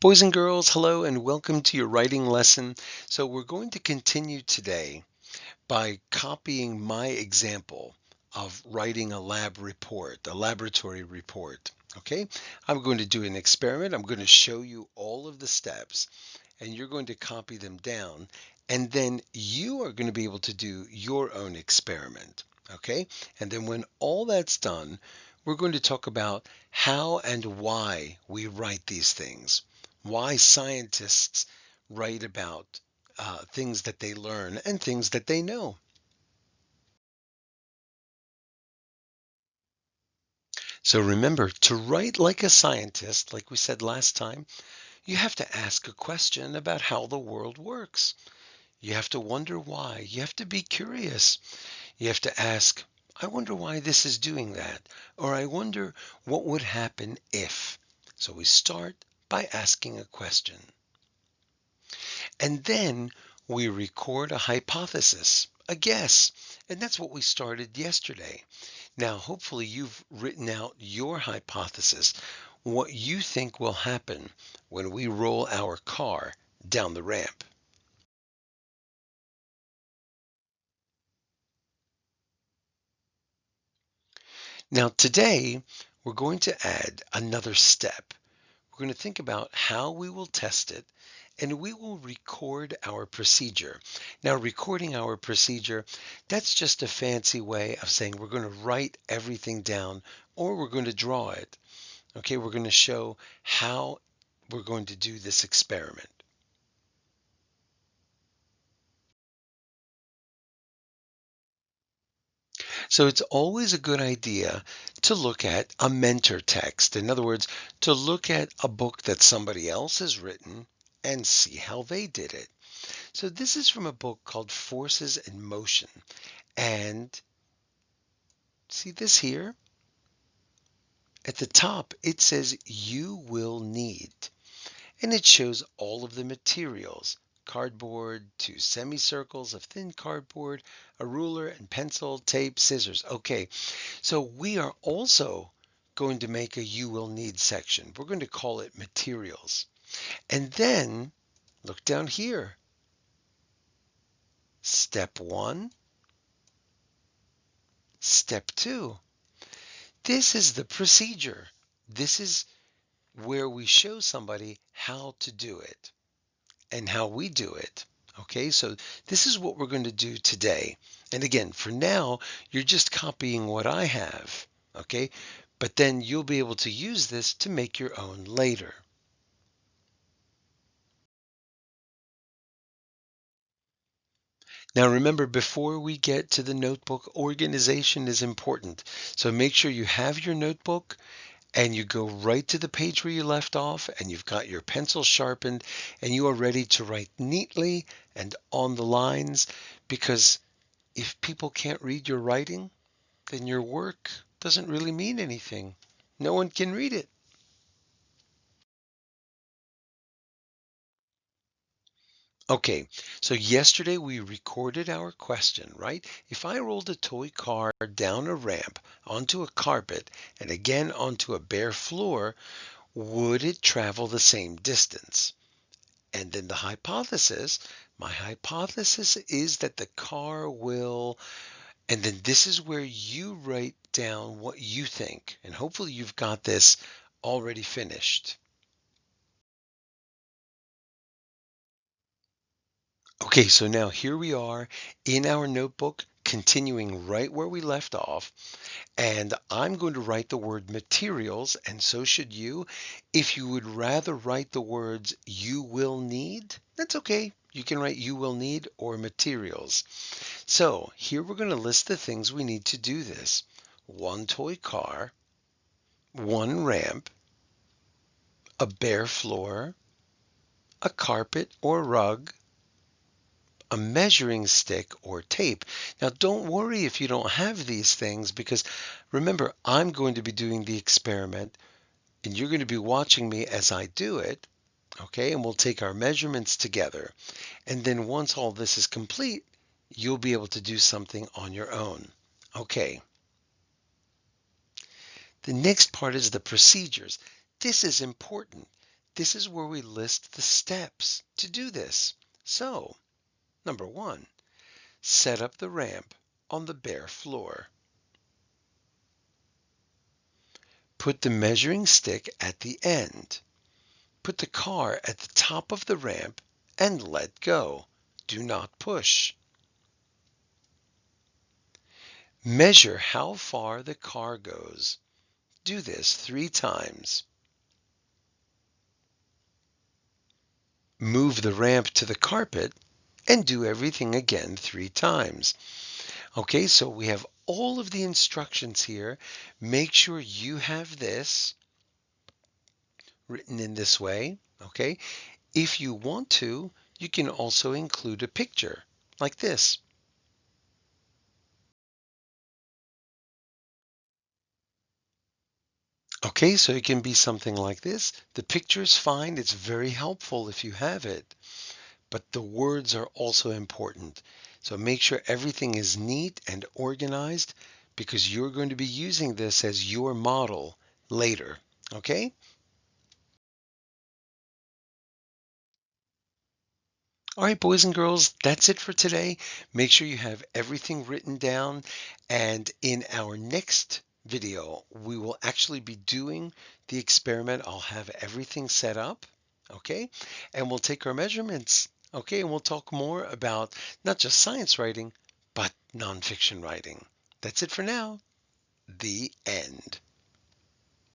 Boys and girls, hello and welcome to your writing lesson. So we're going to continue today by copying my example of writing a lab report, a laboratory report. Okay, I'm going to do an experiment. I'm going to show you all of the steps and you're going to copy them down. And then you are going to be able to do your own experiment. Okay, and then when all that's done, we're going to talk about how and why we write these things, why scientists write about things that they learn and things that they know. So remember, to write like a scientist, like we said last time, you have to ask a question about how the world works. You have to wonder why. You have to be curious. You have to ask, I wonder why this is doing that. Or I wonder what would happen if. So we start by asking a question. And then we record a hypothesis, a guess. And that's what we started yesterday. Now, hopefully, you've written out your hypothesis, what you think will happen when we roll our car down the ramp. Now, today, we're going to add another step. We're going to think about how we will test it, and we will record our procedure. Now, recording our procedure, that's just a fancy way of saying we're going to write everything down or we're going to draw it. Okay, we're going to show how we're going to do this experiment. So it's always a good idea to look at a mentor text. In other words, to look at a book that somebody else has written and see how they did it. So this is from a book called Forces in Motion. And see this here? At the top, it says you will need. And it shows all of the materials: cardboard, two semicircles of thin cardboard, a ruler and pencil, tape, scissors. Okay, so we are also going to make a you will need section. We're going to call it materials. And then look down here. Step one, step two. This is the procedure. This is where we show somebody how to do it and how we do it. Okay, so this is what we're going to do today. And again, for now, you're just copying what I have. Okay, but then you'll be able to use this to make your own later. Now remember, before we get to the notebook, organization is important. So make sure you have your notebook and you go right to the page where you left off and you've got your pencil sharpened and you are ready to write neatly and on the lines, because if people can't read your writing, then your work doesn't really mean anything. No one can read it. Okay, so yesterday we recorded our question, right? If I rolled a toy car down a ramp onto a carpet and again onto a bare floor, would it travel the same distance? And then the hypothesis, my hypothesis is that the car will, and then this is where you write down what you think. And hopefully you've got this already finished. Okay, so now here we are in our notebook, continuing right where we left off. And I'm going to write the word materials, and so should you. If you would rather write the words you will need, that's okay. You can write you will need or materials. So here we're going to list the things we need to do this. One toy car, one ramp, a bare floor, a carpet or rug, a measuring stick or tape. Now, don't worry if you don't have these things, because remember, I'm going to be doing the experiment and you're going to be watching me as I do it. Okay, and we'll take our measurements together. And then once all this is complete, you'll be able to do something on your own. Okay, the next part is the procedures. This is important. this is where we list the steps to do this. So, number 1, set up the ramp on the bare floor. Put the measuring stick at the end. Put the car at the top of the ramp and let go. Do not push. Measure how far the car goes. Do this 3 times. Move the ramp to the carpet and do everything again 3 times. Okay, so we have all of the instructions here. Make sure you have this written in this way. Okay, if you want to, you can also include a picture like this. Okay, so it can be something like this. The picture is fine. It's very helpful if you have it. But the words are also important. So make sure everything is neat and organized because you're going to be using this as your model later. Okay? All right, boys and girls, that's it for today. Make sure you have everything written down. And in our next video, we will actually be doing the experiment. I'll have everything set up. Okay? And we'll take our measurements. Okay? And we'll talk more about not just science writing, but nonfiction writing. That's it for now. The end.